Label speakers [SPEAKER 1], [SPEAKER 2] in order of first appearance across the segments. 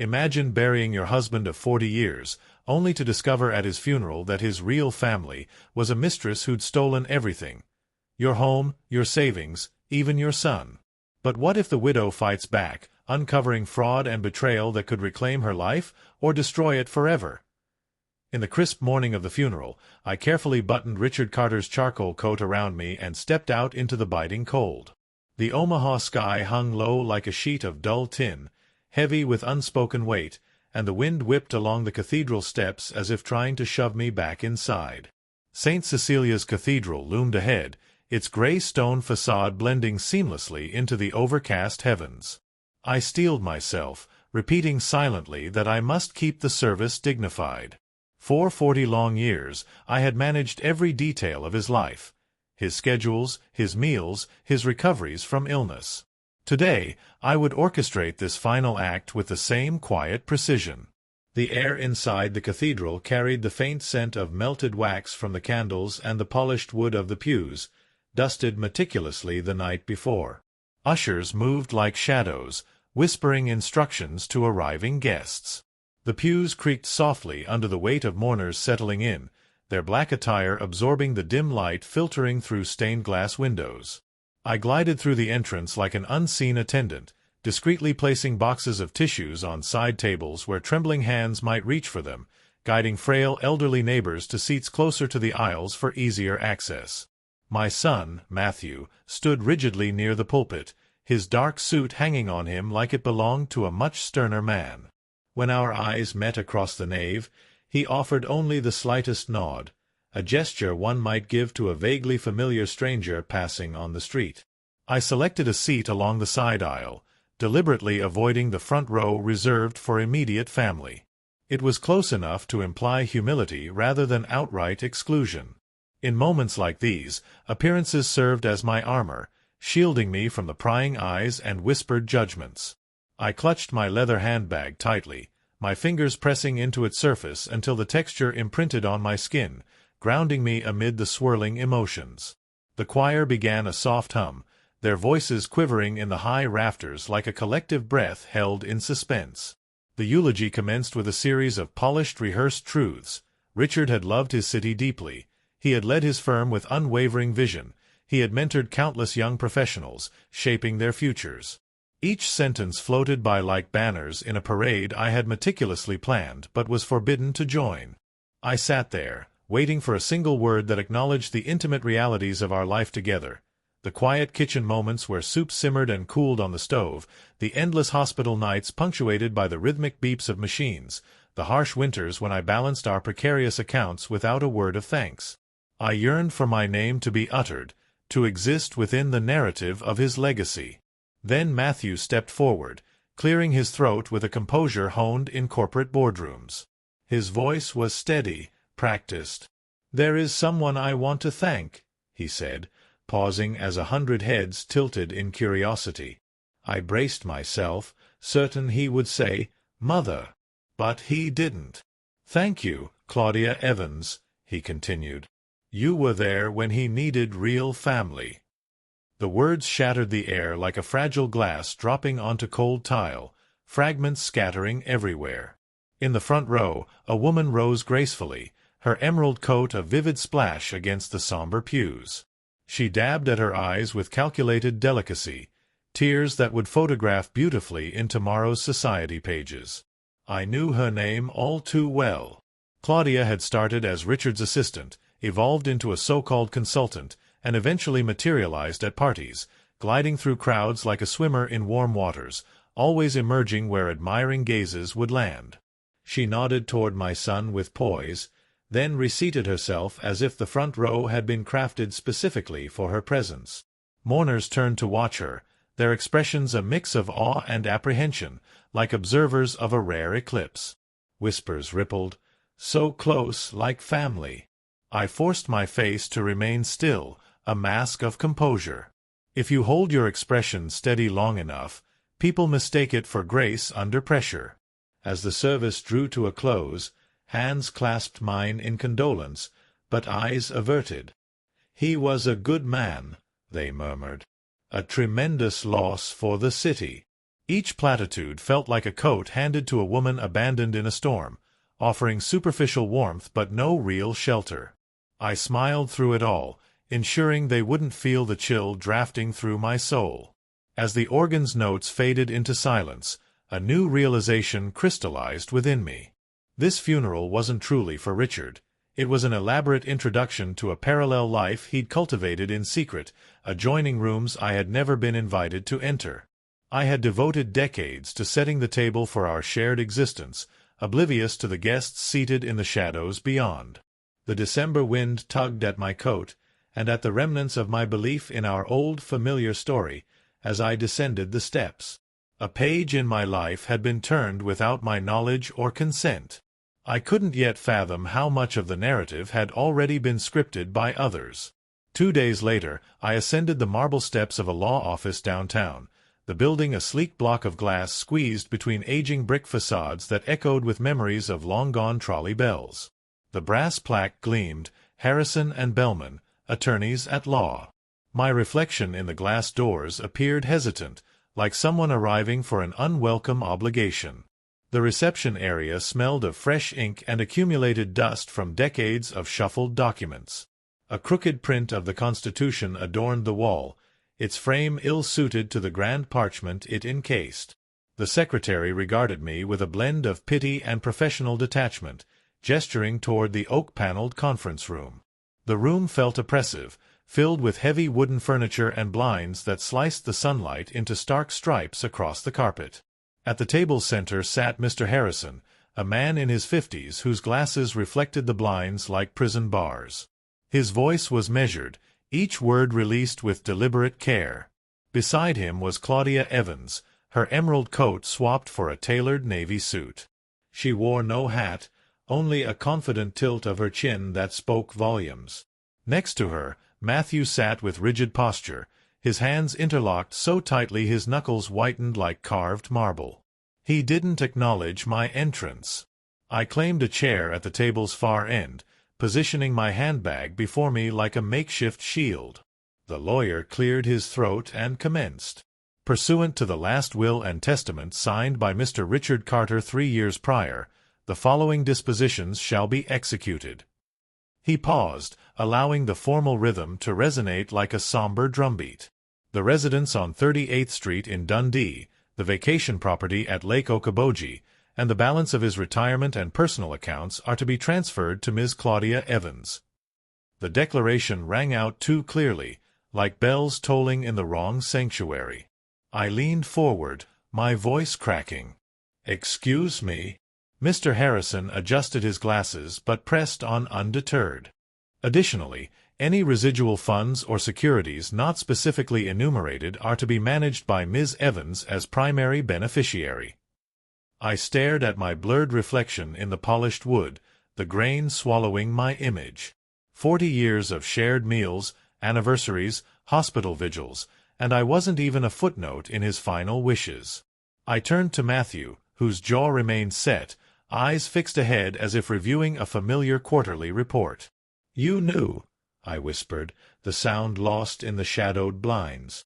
[SPEAKER 1] Imagine burying your husband of 40 years, only to discover at his funeral that his real family was a mistress who'd stolen everything. Your home, your savings, even your son. But what if the widow fights back, uncovering fraud and betrayal that could reclaim her life or destroy it forever? In the crisp morning of the funeral, I carefully buttoned Richard Carter's charcoal coat around me and stepped out into the biting cold. The Omaha sky hung low like a sheet of dull tin, heavy with unspoken weight, and the wind whipped along the cathedral steps as if trying to shove me back inside. St. Cecilia's Cathedral loomed ahead, its gray stone facade blending seamlessly into the overcast heavens. I steeled myself, repeating silently that I must keep the service dignified. For 40 long years, I had managed every detail of his life, his schedules, his meals, his recoveries from illness. Today, I would orchestrate this final act with the same quiet precision. The air inside the cathedral carried the faint scent of melted wax from the candles and the polished wood of the pews, dusted meticulously the night before. Ushers moved like shadows, whispering instructions to arriving guests. The pews creaked softly under the weight of mourners settling in, their black attire absorbing the dim light filtering through stained-glass windows. I glided through the entrance like an unseen attendant, discreetly placing boxes of tissues on side tables where trembling hands might reach for them, guiding frail elderly neighbors to seats closer to the aisles for easier access. My son, Matthew, stood rigidly near the pulpit, his dark suit hanging on him like it belonged to a much sterner man. When our eyes met across the nave, he offered only the slightest nod, a gesture one might give to a vaguely familiar stranger passing on the street. I selected a seat along the side aisle, deliberately avoiding the front row reserved for immediate family. It was close enough to imply humility rather than outright exclusion. In moments like these, appearances served as my armor, shielding me from the prying eyes and whispered judgments. I clutched my leather handbag tightly, my fingers pressing into its surface until the texture imprinted on my skin, grounding me amid the swirling emotions. The choir began a soft hum, their voices quivering in the high rafters like a collective breath held in suspense. The eulogy commenced with a series of polished, rehearsed truths. Richard had loved his city deeply. He had led his firm with unwavering vision. He had mentored countless young professionals, shaping their futures. Each sentence floated by like banners in a parade I had meticulously planned but was forbidden to join. I sat there, waiting for a single word that acknowledged the intimate realities of our life together. The quiet kitchen moments where soup simmered and cooled on the stove, the endless hospital nights punctuated by the rhythmic beeps of machines, the harsh winters when I balanced our precarious accounts without a word of thanks. I yearned for my name to be uttered, to exist within the narrative of his legacy. Then Matthew stepped forward, clearing his throat with a composure honed in corporate boardrooms. His voice was steady, practiced. "There is someone I want to thank," he said, pausing as 100 heads tilted in curiosity. I braced myself, certain he would say, "Mother." But he didn't. "Thank you, Claudia Evans," he continued. "You were there when he needed real family." The words shattered the air like a fragile glass dropping onto cold tile, fragments scattering everywhere. In the front row, a woman rose gracefully, her emerald coat a vivid splash against the somber pews. She dabbed at her eyes with calculated delicacy, tears that would photograph beautifully in tomorrow's society pages. I knew her name all too well. Claudia had started as Richard's assistant, evolved into a so-called consultant, and eventually materialized at parties, gliding through crowds like a swimmer in warm waters, always emerging where admiring gazes would land. She nodded toward my son with poise, then reseated herself as if the front row had been crafted specifically for her presence. Mourners turned to watch her, their expressions a mix of awe and apprehension, like observers of a rare eclipse. Whispers rippled, "So close, like family." I forced my face to remain still, a mask of composure. If you hold your expression steady long enough, people mistake it for grace under pressure. As the service drew to a close, hands clasped mine in condolence, but eyes averted. "He was a good man," they murmured. "A tremendous loss for the city." Each platitude felt like a coat handed to a woman abandoned in a storm, offering superficial warmth but no real shelter. I smiled through it all, ensuring they wouldn't feel the chill drafting through my soul. As the organ's notes faded into silence, a new realization crystallized within me. This funeral wasn't truly for Richard. It was an elaborate introduction to a parallel life he'd cultivated in secret, adjoining rooms I had never been invited to enter. I had devoted decades to setting the table for our shared existence, oblivious to the guests seated in the shadows beyond. The December wind tugged at my coat, and at the remnants of my belief in our old familiar story, as I descended the steps. A page in my life had been turned without my knowledge or consent. I couldn't yet fathom how much of the narrative had already been scripted by others. 2 days later, I ascended the marble steps of a law office downtown, the building a sleek block of glass squeezed between aging brick facades that echoed with memories of long-gone trolley bells. The brass plaque gleamed, Harrison and Bellman, attorneys at law. My reflection in the glass doors appeared hesitant, like someone arriving for an unwelcome obligation. The reception area smelled of fresh ink and accumulated dust from decades of shuffled documents. A crooked print of the Constitution adorned the wall, its frame ill-suited to the grand parchment it encased. The secretary regarded me with a blend of pity and professional detachment, gesturing toward the oak-paneled conference room. The room felt oppressive, filled with heavy wooden furniture and blinds that sliced the sunlight into stark stripes across the carpet. At the table's center sat Mr. Harrison, a man in his 50s whose glasses reflected the blinds like prison bars. His voice was measured, each word released with deliberate care. Beside him was Claudia Evans, her emerald coat swapped for a tailored navy suit. She wore no hat, only a confident tilt of her chin that spoke volumes. Next to her, Matthew sat with rigid posture, his hands interlocked so tightly his knuckles whitened like carved marble. He didn't acknowledge my entrance. I claimed a chair at the table's far end, positioning my handbag before me like a makeshift shield. The lawyer cleared his throat and commenced. Pursuant to the last will and testament signed by Mr. Richard Carter 3 years prior, the following dispositions shall be executed. He paused, allowing the formal rhythm to resonate like a somber drumbeat. The residence on 38th Street in Dundee, the vacation property at Lake Okoboji, and the balance of his retirement and personal accounts are to be transferred to Ms. Claudia Evans. The declaration rang out too clearly, like bells tolling in the wrong sanctuary. I leaned forward, my voice cracking. "Excuse me." Mr. Harrison adjusted his glasses but pressed on undeterred. Additionally, any residual funds or securities not specifically enumerated are to be managed by Ms. Evans as primary beneficiary. I stared at my blurred reflection in the polished wood, the grain swallowing my image. 40 years of shared meals, anniversaries, hospital vigils, and I wasn't even a footnote in his final wishes. I turned to Matthew, whose jaw remained set, eyes fixed ahead as if reviewing a familiar quarterly report. "You knew," I whispered, the sound lost in the shadowed blinds.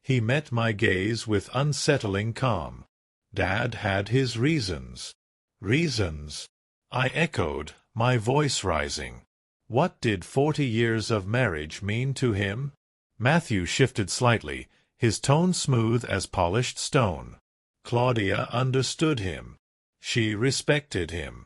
[SPEAKER 1] He met my gaze with unsettling calm. "Dad had his reasons." "Reasons?" I echoed, my voice rising. What did 40 years of marriage mean to him? Matthew shifted slightly, his tone smooth as polished stone. Claudia understood him. She respected him.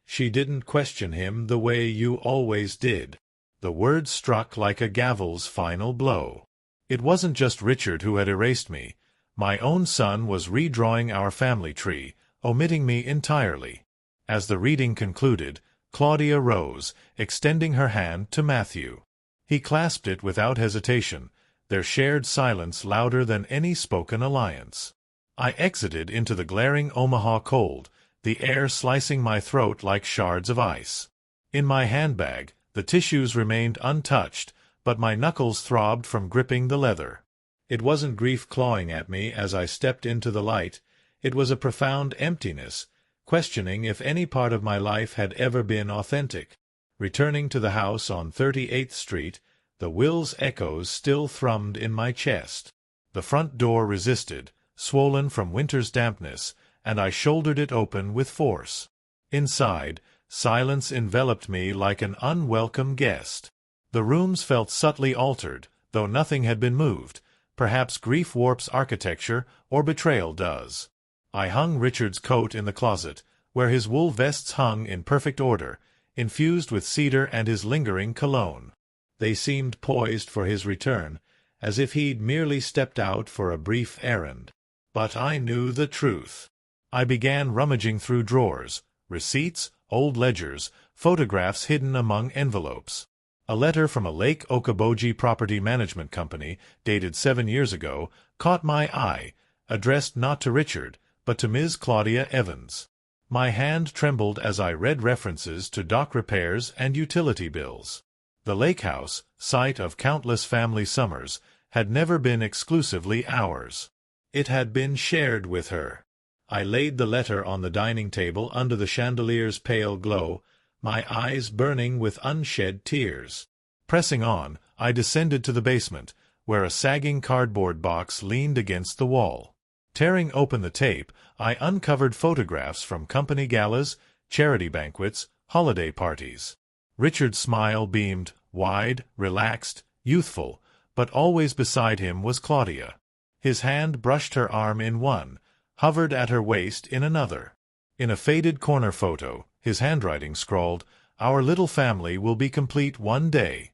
[SPEAKER 1] She didn't question him the way you always did. The words struck like a gavel's final blow. It wasn't just Richard who had erased me. My own son was redrawing our family tree, omitting me entirely. As the reading concluded, Claudia rose, extending her hand to Matthew. He clasped it without hesitation, their shared silence louder than any spoken alliance. I exited into the glaring Omaha cold, the air slicing my throat like shards of ice. In my handbag, the tissues remained untouched, but my knuckles throbbed from gripping the leather. It wasn't grief clawing at me as I stepped into the light, it was a profound emptiness, questioning if any part of my life had ever been authentic. Returning to the house on 38th Street, the will's echoes still thrummed in my chest. The front door resisted, swollen from winter's dampness, and I shouldered it open with force. Inside, silence enveloped me like an unwelcome guest. The rooms felt subtly altered, though nothing had been moved. Perhaps grief warps architecture, or betrayal does. I hung Richard's coat in the closet, where his wool vests hung in perfect order, infused with cedar and his lingering cologne. They seemed poised for his return, as if he'd merely stepped out for a brief errand. But I knew the truth. I began rummaging through drawers, receipts, old ledgers, photographs hidden among envelopes. A letter from a Lake Okoboji property management company, dated 7 years ago, caught my eye, addressed not to Richard, but to Ms. Claudia Evans. My hand trembled as I read references to dock repairs and utility bills. The lake house, site of countless family summers, had never been exclusively ours. It had been shared with her. I laid the letter on the dining table under the chandelier's pale glow, my eyes burning with unshed tears. Pressing on, I descended to the basement, where a sagging cardboard box leaned against the wall. Tearing open the tape, I uncovered photographs from company galas, charity banquets, holiday parties. Richard's smile beamed, wide, relaxed, youthful, but always beside him was Claudia. His hand brushed her arm in one, hovered at her waist in another. In a faded corner photo, his handwriting scrawled, "Our little family will be complete one day."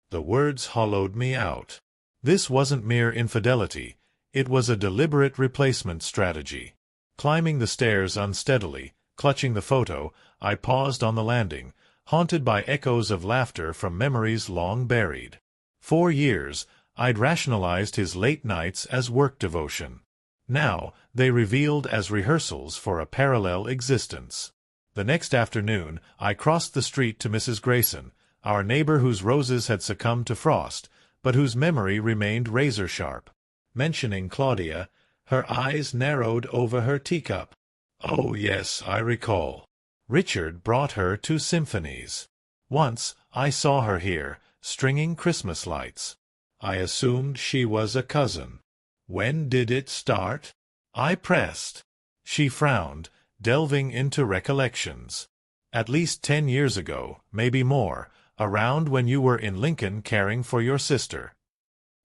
[SPEAKER 1] The words hollowed me out. This wasn't mere infidelity. It was a deliberate replacement strategy. Climbing the stairs unsteadily, clutching the photo, I paused on the landing, haunted by echoes of laughter from memories long buried. 4 years, I'd rationalized his late nights as work devotion. Now, they revealed as rehearsals for a parallel existence. The next afternoon, I crossed the street to Mrs. Grayson, our neighbor whose roses had succumbed to frost, but whose memory remained razor-sharp. Mentioning Claudia, her eyes narrowed over her teacup. "Oh, yes, I recall. Richard brought her to symphonies. Once, I saw her here, stringing Christmas lights. I assumed she was a cousin. When did it start?" I pressed. She frowned, delving into recollections. "At least 10 years ago, maybe more, around when you were in Lincoln caring for your sister."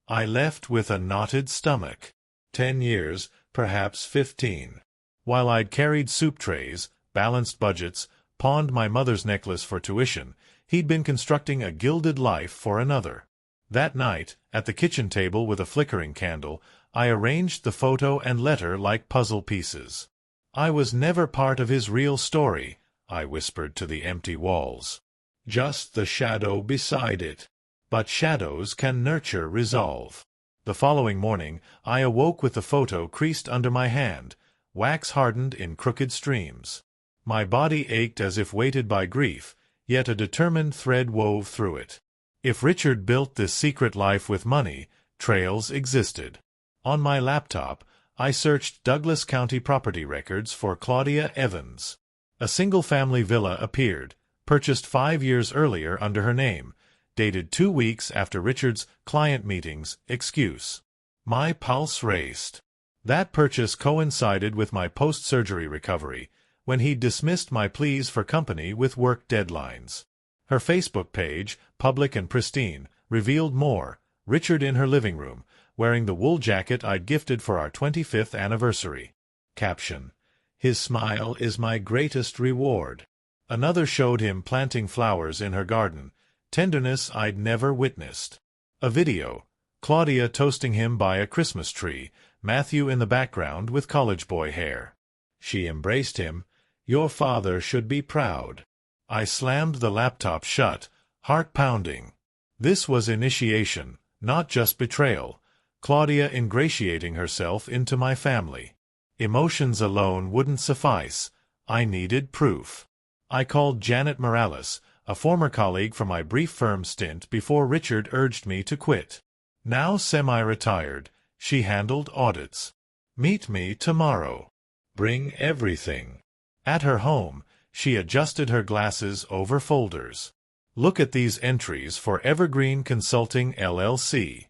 [SPEAKER 1] I left with a knotted stomach. 10 years, perhaps 15. While I'd carried soup trays, balanced budgets, pawned my mother's necklace for tuition, he'd been constructing a gilded life for another. That night, at the kitchen table with a flickering candle, I arranged the photo and letter like puzzle pieces. "I was never part of his real story," I whispered to the empty walls. "Just the shadow beside it. But shadows can nurture resolve." The following morning, I awoke with the photo creased under my hand, wax-hardened in crooked streams. My body ached as if weighted by grief, yet a determined thread wove through it. If Richard built this secret life with money, trails existed. On my laptop, I searched Douglas County property records for Claudia Evans. A single-family villa appeared, purchased 5 years earlier under her name, dated 2 weeks after Richard's client meetings excuse. My pulse raced. That purchase coincided with my post-surgery recovery, when he dismissed my pleas for company with work deadlines. Her Facebook page, public and pristine, revealed more. Richard in her living room, wearing the wool jacket I'd gifted for our 25th anniversary. Caption: "His smile is my greatest reward." Another showed him planting flowers in her garden, tenderness I'd never witnessed. A video: Claudia toasting him by a Christmas tree, Matthew in the background with college boy hair. She embraced him. "Your father should be proud." I slammed the laptop shut, heart pounding. This was initiation, not just betrayal. Claudia ingratiating herself into my family. Emotions alone wouldn't suffice. I needed proof. I called Janet Morales, a former colleague from my brief firm stint before Richard urged me to quit. Now semi-retired, she handled audits. "Meet me tomorrow. Bring everything." At her home, she adjusted her glasses over folders. "Look at these entries for Evergreen Consulting LLC.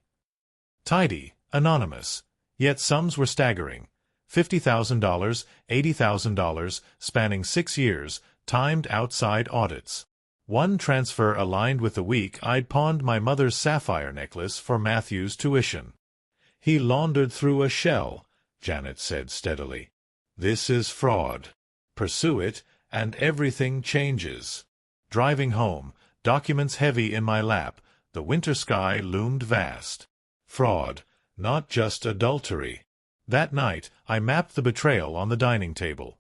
[SPEAKER 1] Tidy, anonymous, Yet sums were staggering. $50,000, $80,000, spanning 6 years, timed outside audits. One transfer aligned with the week I'd pawned my mother's sapphire necklace for Matthew's tuition. "He laundered through a shell," Janet said steadily. "This is fraud. Pursue it, and everything changes." Driving home, documents heavy in my lap, the winter sky loomed vast. Fraud, not just adultery. That night, I mapped the betrayal on the dining table.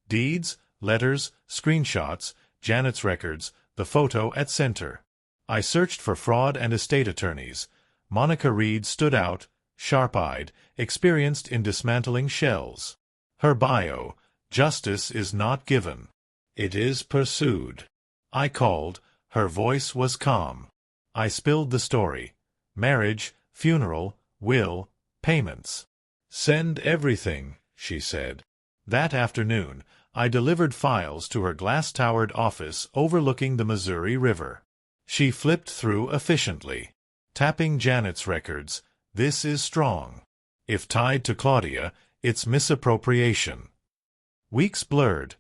[SPEAKER 1] Deeds, letters, screenshots, Janet's records, the photo at center. I searched for fraud and estate attorneys. Monica Reed stood out, sharp-eyed, experienced in dismantling shells. Her bio: "Justice is not given. It is pursued." I called. Her voice was calm. I spilled the story. Marriage, funeral, will, payments. "Send everything," she said. That afternoon, I delivered files to her glass-towered office overlooking the Missouri River. She flipped through efficiently. Tapping Janet's records, "This is strong. If tied to Claudia, it's misappropriation." Weeks blurred.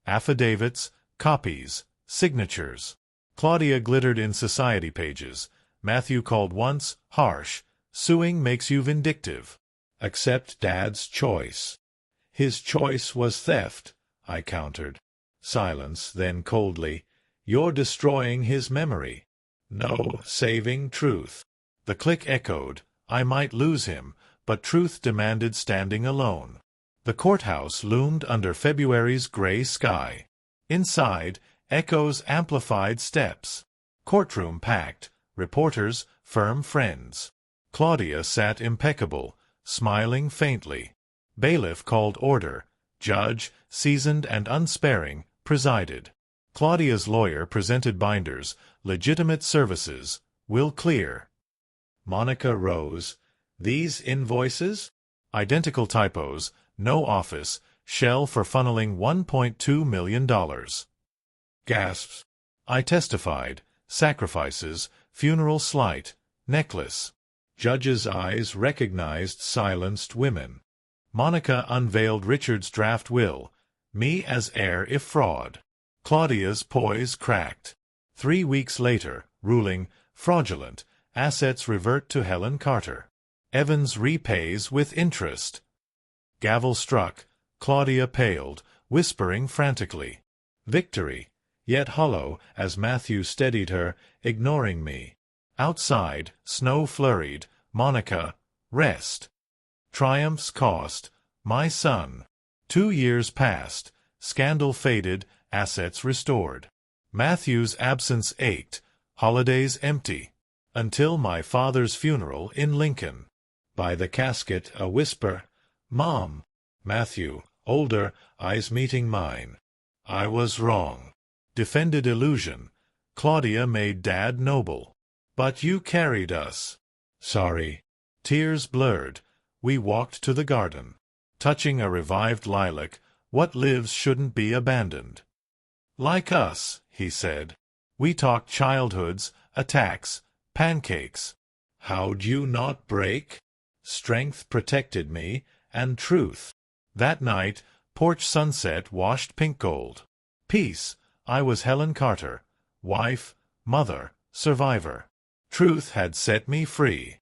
[SPEAKER 1] Affidavits, copies, signatures. Claudia glittered in society pages. Matthew called once, harsh. "Suing makes you vindictive. Accept Dad's choice." "His choice was theft," I countered. Silence, then coldly, "You're destroying his memory." "No, saving truth." The click echoed. I might lose him, but truth demanded standing alone. The courthouse loomed under February's gray sky. Inside, echoes amplified steps. Courtroom packed, reporters, firm friends. Claudia sat impeccable, smiling faintly. Bailiff called order. Judge, seasoned and unsparing, presided. Claudia's lawyer presented binders, legitimate services, will clear. Monica rose. "These invoices?" Identical typos, no office, shell for funneling $1.2 million. Gasps. I testified. Sacrifices, funeral slight, necklace. Judge's eyes recognized silenced women. Monica unveiled Richard's draft will. Me as heir if fraud. Claudia's poise cracked. 3 weeks later, ruling, fraudulent, assets revert to Helen Carter. Evans repays with interest. Gavel struck. Claudia paled, whispering frantically. Victory, yet hollow as Matthew steadied her, ignoring me. Outside, snow flurried. Monica, rest. Triumph's cost, my son. 2 years passed. Scandal faded, assets restored. Matthew's absence ached, holidays empty. Until my father's funeral in Lincoln. By the casket a whisper, "Mom." Matthew, older, eyes meeting mine. I was wrong. Defended illusion. Claudia made Dad noble. But you carried us. Sorry. Tears blurred. We walked to the garden. Touching a revived lilac, "What lives shouldn't be abandoned." "Like us," he said. We talked childhoods, attacks, pancakes. How'd you not break? Strength protected me, and truth. That night, porch sunset washed pink gold. Peace. I was Helen Carter, wife, mother, survivor. Truth had set me free.